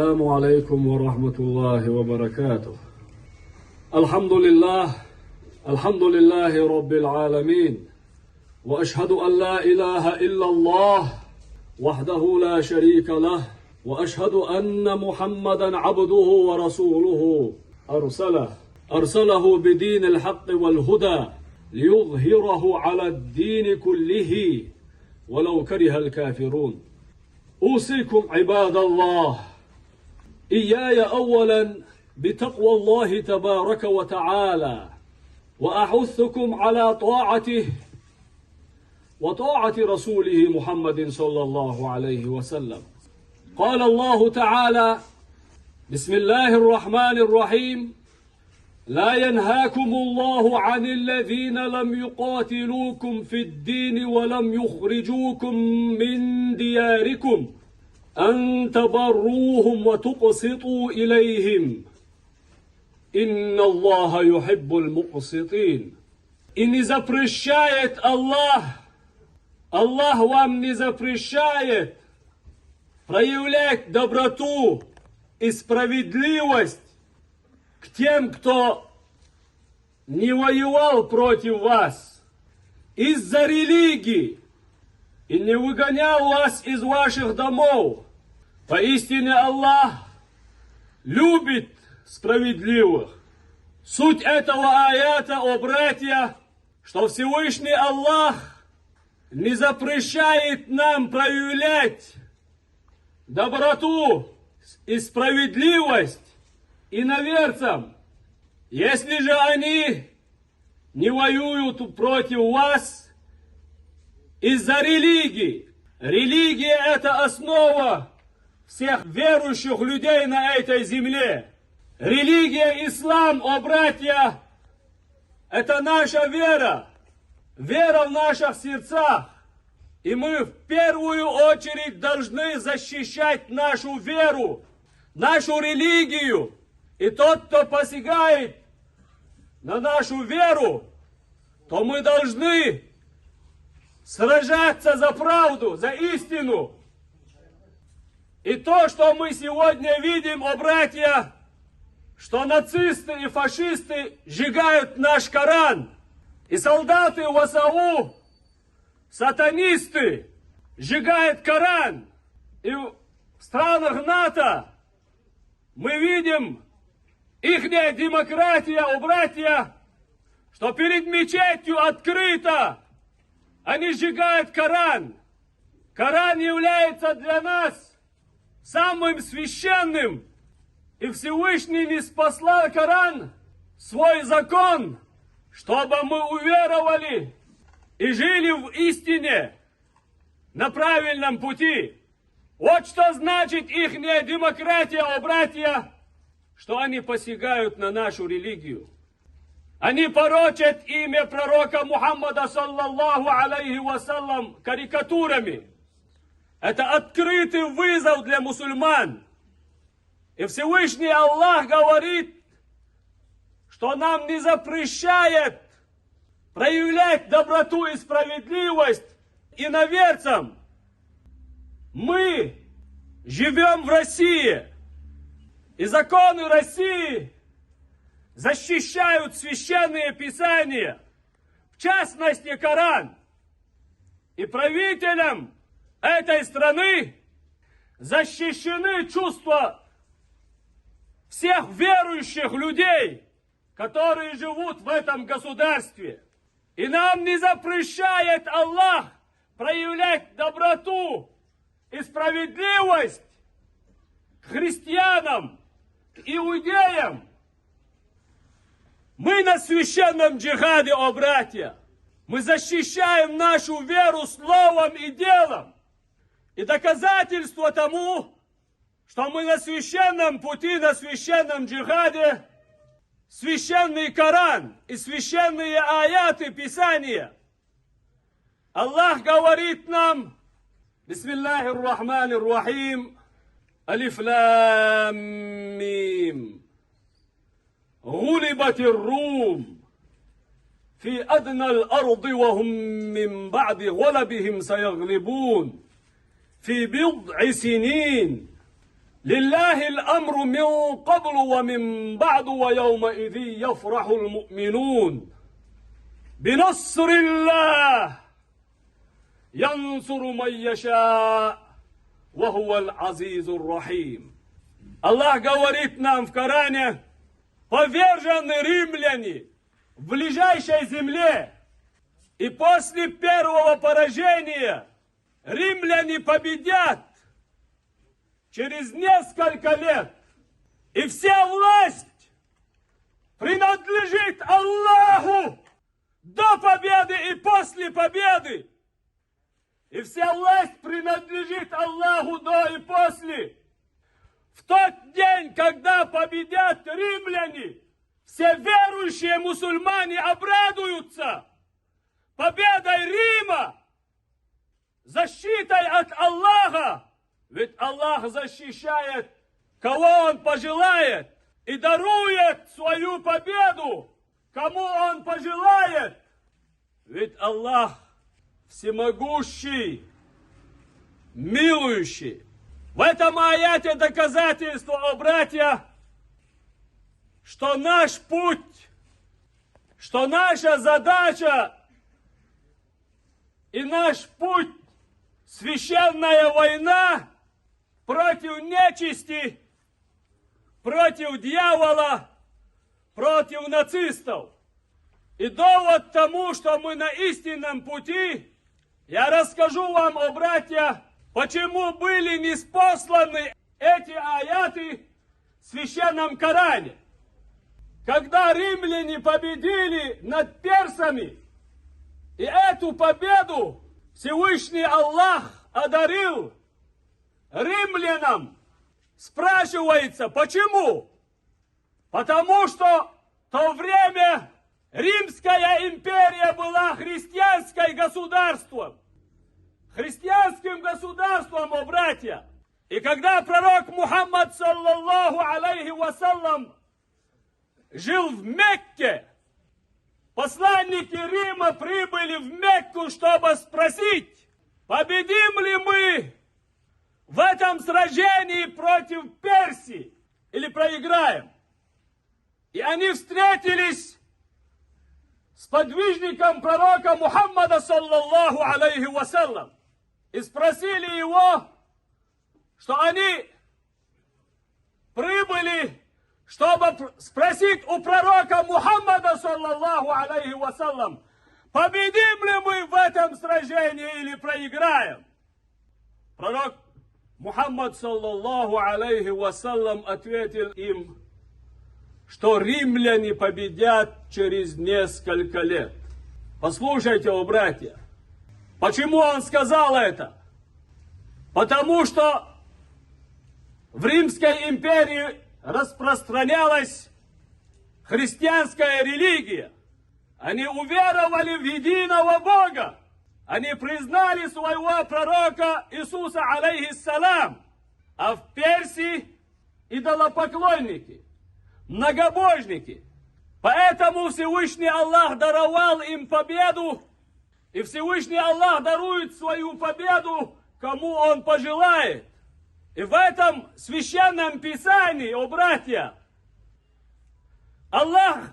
السلام عليكم ورحمة الله وبركاته. الحمد لله رب العالمين، وأشهد أن لا إله إلا الله وحده لا شريك له، وأشهد أن محمدا عبده ورسوله أرسله بدين الحق والهدى ليظهره على الدين كله ولو كره الكافرون. أوصيكم عباد الله إياي أولا بتقوى الله تبارك وتعالى، وأحثكم على طاعته وطاعة رسوله محمد صلى الله عليه وسلم. قال الله تعالى: بسم الله الرحمن الرحيم: لا ينهاكم الله عن الذين لم يقاتلوكم في الدين ولم يخرجوكم من دياركم أن تبروهم وتقسطوا إليهم إن الله يحب المقسطين. И не запрещает Аллах вам не запрещает проявлять доброту и справедливость к тем, кто не воевал против вас из-за религии и не выгонял вас из ваших домов. Поистине Аллах любит справедливых. Суть этого аята, о братья, что Всевышний Аллах не запрещает нам проявлять доброту и справедливость иноверцам, если же они не воюют против вас из-за религии. Религия – это основа всех верующих людей на этой земле. Религия ислам, о братья, это наша вера, вера в наших сердцах. И мы в первую очередь должны защищать нашу веру, нашу религию. И тот, кто посягает на нашу веру, то мы должны сражаться за правду, за истину. И то, что мы сегодня видим, о братья, что нацисты и фашисты сжигают наш Коран, и солдаты ВСУ, сатанисты, сжигают Коран, и в странах НАТО мы видим ихняя демократия, о братья, что перед мечетью открыто они сжигают Коран. Коран является для нас самым священным. И Всевышний не спаслал Коран, свой закон, чтобы мы уверовали и жили в истине, на правильном пути. Вот что значит ихняя демократия, о братья, что они посягают на нашу религию. Они порочат имя пророка Мухаммада, саллаллаху алейхи вассалям, карикатурами. Это открытый вызов для мусульман. И Всевышний Аллах говорит, что нам не запрещает проявлять доброту и справедливость иноверцам. Мы живем в России, и законы России защищают священные писания, в частности Коран. И правителям этой страны защищены чувства всех верующих людей, которые живут в этом государстве. И нам не запрещает Аллах проявлять доброту и справедливость к христианам, к иудеям. Мы на священном джихаде, о братья. Мы защищаем нашу веру словом и делом. И доказательство тому, что мы на священном пути, на священном джихаде, священный Коран и священные аяты Писания. Аллах говорит нам: Бисмиллахир рахманир рахим, алиф лам мим, гулибатир рум, في أدنى الأرض وهم من بعد غلبهم سيغلبون في بضع سنين لله الأمر من قبل ومن بعد ويومئذ يفرح المؤمنون بنصر الله ينصر من يشاء وهو العزيز الرحيم. Аллах говорит нам в Коране: повержены римляне в ближайшей земле, и после первого поражения римляне победят через несколько лет, и вся власть принадлежит Аллаху до победы и после победы. И вся власть принадлежит Аллаху до и после. В тот день, когда победят римляне, все верующие мусульмане обрадуются победой Рима, защитой от Аллаха. Ведь Аллах защищает, кого Он пожелает, и дарует свою победу, кому Он пожелает. Ведь Аллах всемогущий, милующий. В этом аяте доказательство, о братья, что наш путь, что наша задача и наш путь — священная война против нечисти, против дьявола, против нацистов. И довод тому, что мы на истинном пути, я расскажу вам, о братья, почему были ниспосланы эти аяты в священном Коране. Когда римляне победили над персами, и эту победу Всевышний Аллах одарил римлянам, спрашивается, почему? Потому что в то время Римская империя была христианским государством. Христианским государством, о братья. И когда пророк Мухаммад, саллаллаху алейхи вассалям, жил в Мекке, посланники Рима прибыли в Мекку, чтобы спросить, победим ли мы в этом сражении против Персии или проиграем. И они встретились с подвижником пророка Мухаммада, саллаллаху алейхи вассалям, и спросили его, что они прибыли, чтобы спросить у пророка Мухаммада, саллаллаху алейхи вассалям, победим ли мы в этом сражении или проиграем. Пророк Мухаммад, саллаллаху алейхи вассалям, ответил им, что римляне победят через несколько лет. Послушайте, о братья, почему он сказал это? Потому что в Римской империи распространялась христианская религия. Они уверовали в единого Бога. Они признали своего пророка Иисуса, алейхиссалям. А в Персии идолопоклонники, многобожники. Поэтому Всевышний Аллах даровал им победу, и Всевышний Аллах дарует свою победу, кому Он пожелает. И в этом священном писании, о братья, Аллах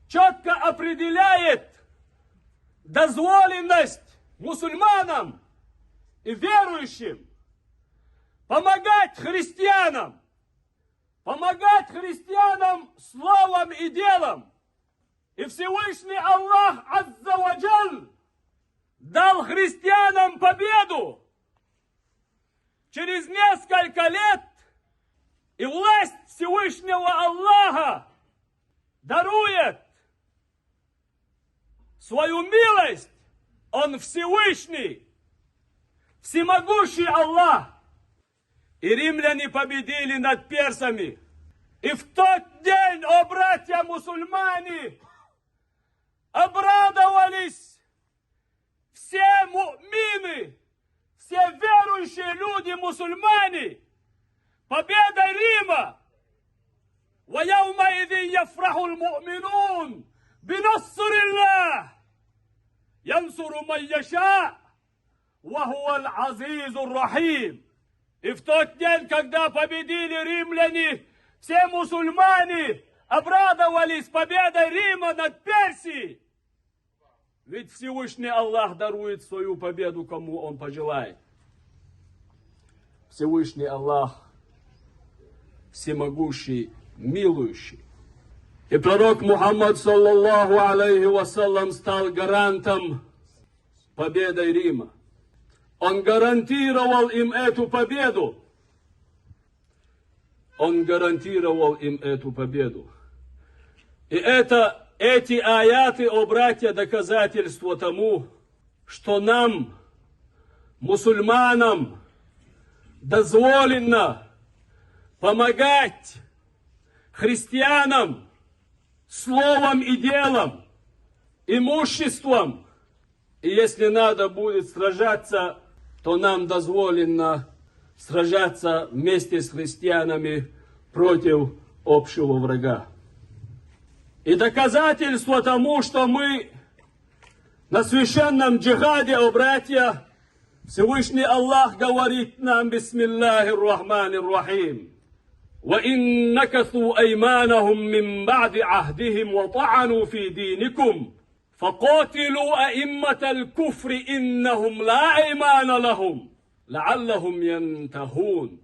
четко определяет дозволенность мусульманам и верующим помогать христианам, словом и делом. И Всевышний Аллах Азза ва Джаль дал христианам победу через несколько лет, и власть Всевышнего Аллаха дарует свою милость. Он Всевышний, всемогущий Аллах. И римляне победили над персами. И в тот день, о братья мусульмане, обрадовались все му'мины, все верующие люди мусульмане победой Рима. وَيَوْمَئِذٍ يَفْرَحُ الْمُؤْمِنُونَ بِنَصْرِ اللَّهِ يَنْصُرُ مَنْ يَشَاءُ وَهُوَ الْعَزِيزُ الرَّحِيمُ. И в тот день, когда победили римляне, все мусульмане обрадовались победой Рима над Персией. Ведь Всевышний Аллах дарует свою победу, кому Он пожелает. Всевышний Аллах всемогущий, милующий. И пророк Мухаммад, саллаллаху алейхи вассалям, стал гарантом победы Рима. Он гарантировал им эту победу. Он гарантировал им эту победу. И эти аяты, о братья, доказательство тому, что нам, мусульманам, дозволено помогать христианам словом и делом, имуществом. И если надо будет сражаться, то нам дозволено сражаться вместе с христианами против общего врага. И доказательство тому, что мы на священном джихаде, о братья, Всевышний Аллах говорит нам: бисмиллахир рахманир рахим. وَإِن نَكَثُوا أَيْمَانَهُمْ مِنْ بَعْدِ عَهْدِهِمْ وَطَعَنُوا فِي دِينِكُمْ فَقَاتِلُوا أَئِمَّةَ الْكُفْرِ إِنَّهُمْ لَا أَيْمَانَ لَهُمْ لَعَلَّهُمْ يَنْتَهُونَ.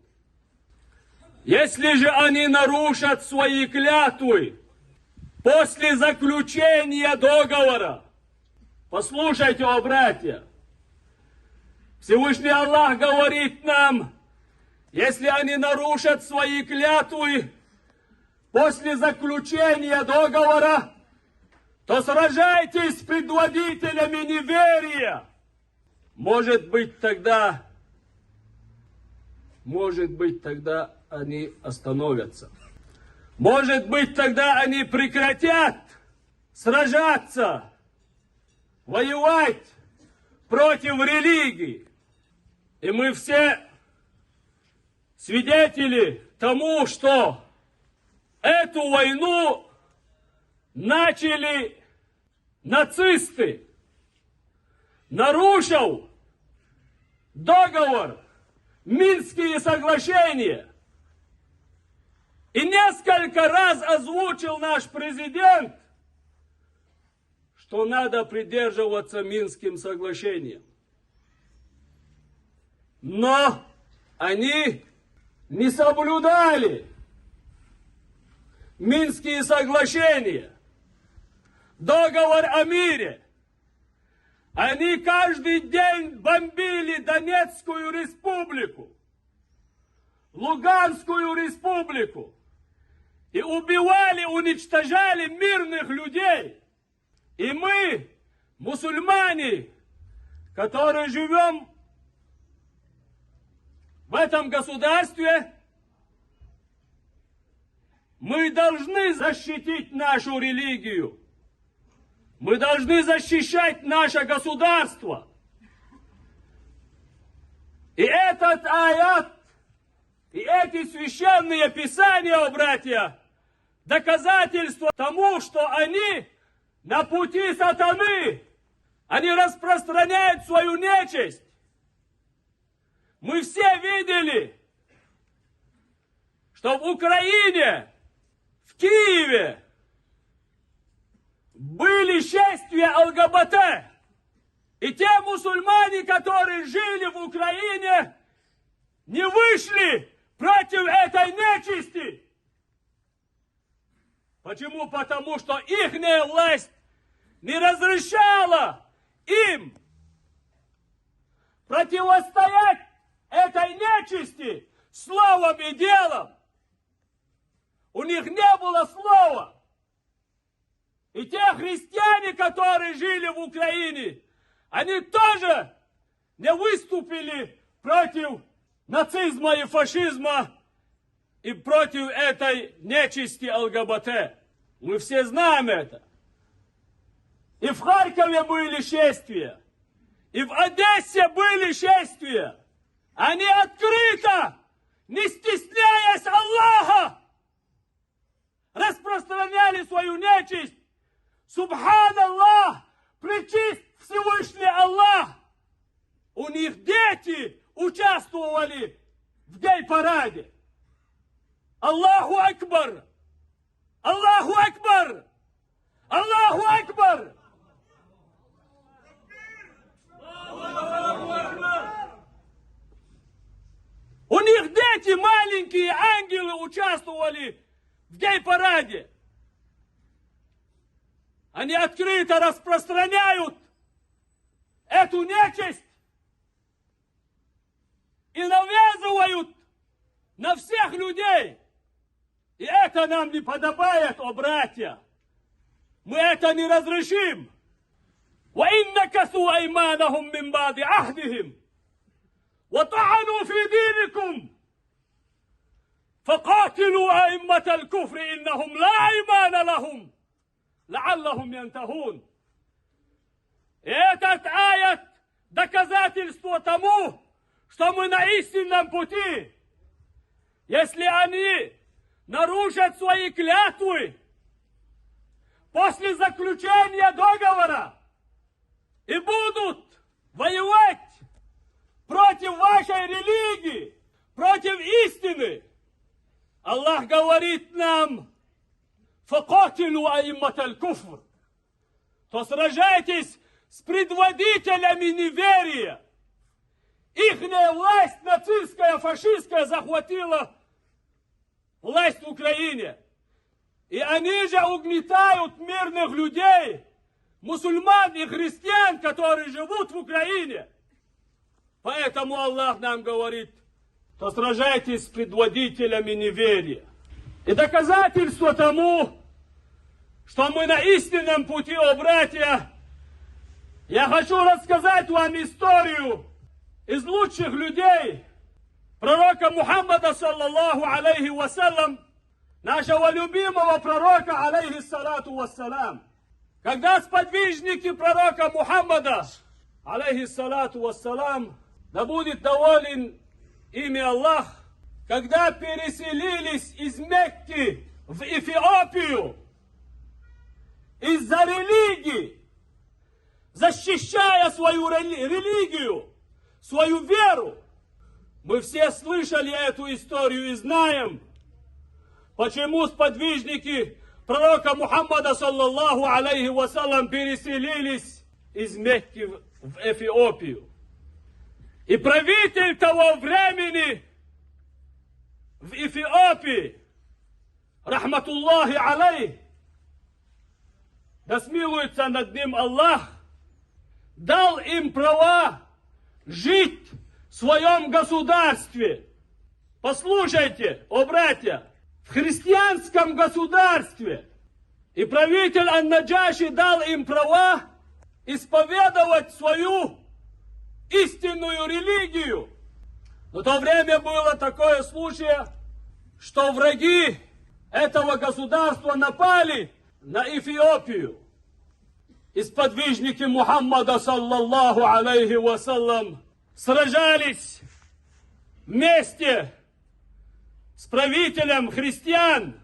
Если же они нарушат свои клятвы после заключения договора, послушайте, о братья, Всевышний Аллах говорит нам: если они нарушат свои клятвы после заключения договора, то сражайтесь с предводителями неверия. Может быть, тогда они остановятся. Может быть, тогда они прекратят сражаться, воевать против религии. И мы все свидетели тому, что эту войну начали нацисты, нарушив договор, Минские соглашения. И несколько раз озвучил наш президент, что надо придерживаться Минским соглашениям. Но они не соблюдали Минские соглашения, договор о мире. Они каждый день бомбили Донецкую республику, Луганскую республику и убивали, уничтожали мирных людей. И мы, мусульмане, которые живем в этом государстве, мы должны защитить нашу религию. Мы должны защищать наше государство. И этот аят, и эти священные писания, братья, доказательство тому, что они на пути сатаны, они распространяют свою нечисть. Мы все видели, что в Украине, в Киеве были шествия ЛГБТ. И те мусульмане, которые жили в Украине, не вышли против этой нечисти. Почему? Потому что ихняя власть не разрешала им противостоять этой нечисти словом и делом. У них не было слова. И те христиане, которые жили в Украине, они тоже не выступили против нацизма и фашизма и против этой нечисти ЛГБТ. Мы все знаем это. И в Харькове были шествия, и в Одессе были шествия. Они открыто, не стесняясь Аллаха, распространяли свою нечисть. Субханаллах, пречист Всевышний Аллах. У них дети участвовали в гей-параде. Аллаху Акбар! Аллаху Акбар! Аллаху Акбар! У них дети маленькие, ангелы участвовали в гей-параде. Они открыто распространяют эту нечисть и навязывают на всех людей. И это нам не подобает, о братья. Мы это не разрешим. وَإِنَّ كَثُوا أَيْمَانَهُمْ مِنْ بَعْدِ عَهْدِهِمْ وَطَعَنُوا فِي دِينِكُمْ فَقَاتِلُوا أَئِمَّةَ الْكُفْرِ إِنَّهُمْ لَا أَيْمَانَ لَهُمْ لَعَلَّهُمْ يَنْتَهُونَ. Этот аят доказательство тому, что мы на истинном пути. Если они нарушат свои клятвы после заключения договора и будут воевать против вашей религии, против истины, Аллах говорит нам: «Факатилу аиммат аль-куфр», то сражайтесь с предводителями неверия. Ихняя власть нацистская, фашистская захватила власть в Украине. И они же угнетают мирных людей, мусульман и христиан, которые живут в Украине. Поэтому Аллах нам говорит, что сражайтесь с предводителями неверия. И доказательство тому, что мы на истинном пути, о братья, я хочу рассказать вам историю из лучших людей, пророка Мухаммада, саллаллаху алейхи вассалям, нашего любимого пророка, алейхиссалату вассалям. Когда сподвижники пророка Мухаммада, алейхиссалату вассалам, да будет доволен ими Аллах, когда переселились из Мекки в Эфиопию из-за религии, защищая свою религию, свою веру, мы все слышали эту историю и знаем, почему сподвижники пророка Мухаммада, саллаллаху алейхи вассалям, переселились из Мекки в Эфиопию. И правитель того времени в Эфиопии, рахматуллахи алейх, да смилуется над ним Аллах, дал им права жить в своем государстве. Послушайте, о братья, в христианском государстве. И правитель Ан-Наджаши дал им права исповедовать свою истинную религию. Но в то время было такое случай, что враги этого государства напали на Эфиопию. И сподвижники Мухаммада, саллаллаху алейхи вассалям, сражались вместе с правителем христиан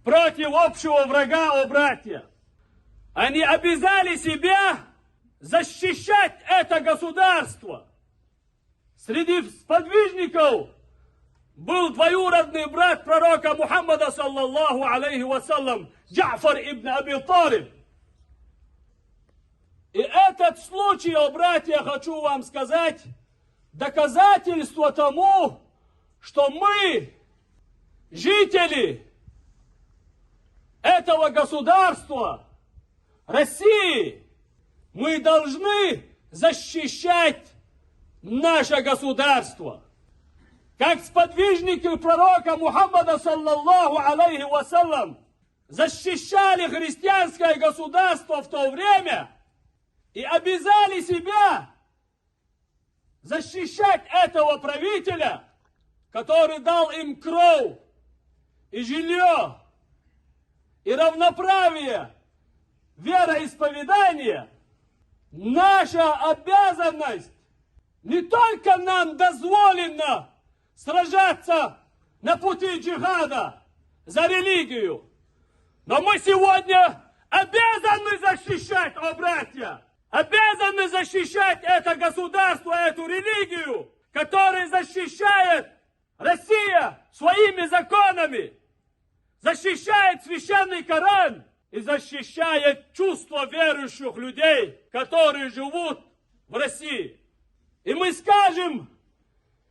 против общего врага, о братья. Они обязали себя защищать это государство. Среди сподвижников был двоюродный брат пророка Мухаммада, саллаллаху алейхи вассалям, Джа'фар ибн Аби Талиб. И этот случай, о братья, хочу вам сказать, доказательство тому, что мы, жители этого государства, России, мы должны защищать наше государство. Как сподвижники пророка Мухаммада, саллаллаху алейхи вассалям, защищали христианское государство в то время и обязали себя защищать этого правителя, который дал им кровь и жилье, и равноправие, вероисповедание. Наша обязанность, не только нам дозволено сражаться на пути джихада за религию, но мы сегодня обязаны защищать, о братья, обязаны защищать это государство, эту религию, которая защищает Россия своими законами защищает священный Коран и защищает чувства верующих людей, которые живут в России. И мы скажем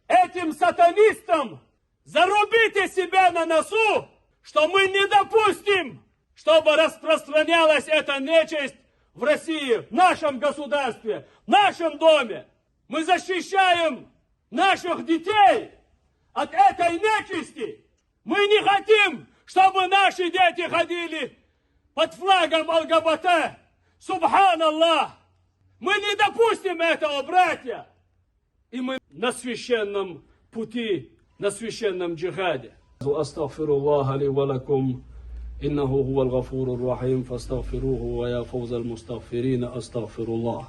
этим сатанистам: зарубите себя на носу, что мы не допустим, чтобы распространялась эта нечисть в России, в нашем государстве, в нашем доме. Мы защищаем наших детей от этой нечисти. Мы не хотим, чтобы наши дети ходили под флагом ЛГБТ. Субханаллах. Мы не допустим этого, братья. И мы на священном пути, на священном джихаде. Астагфируллаха ли ва лакум, иннаху хувал гафурур рахим, фастагфируху ва я фаузал мустагфирина, астагфируллах.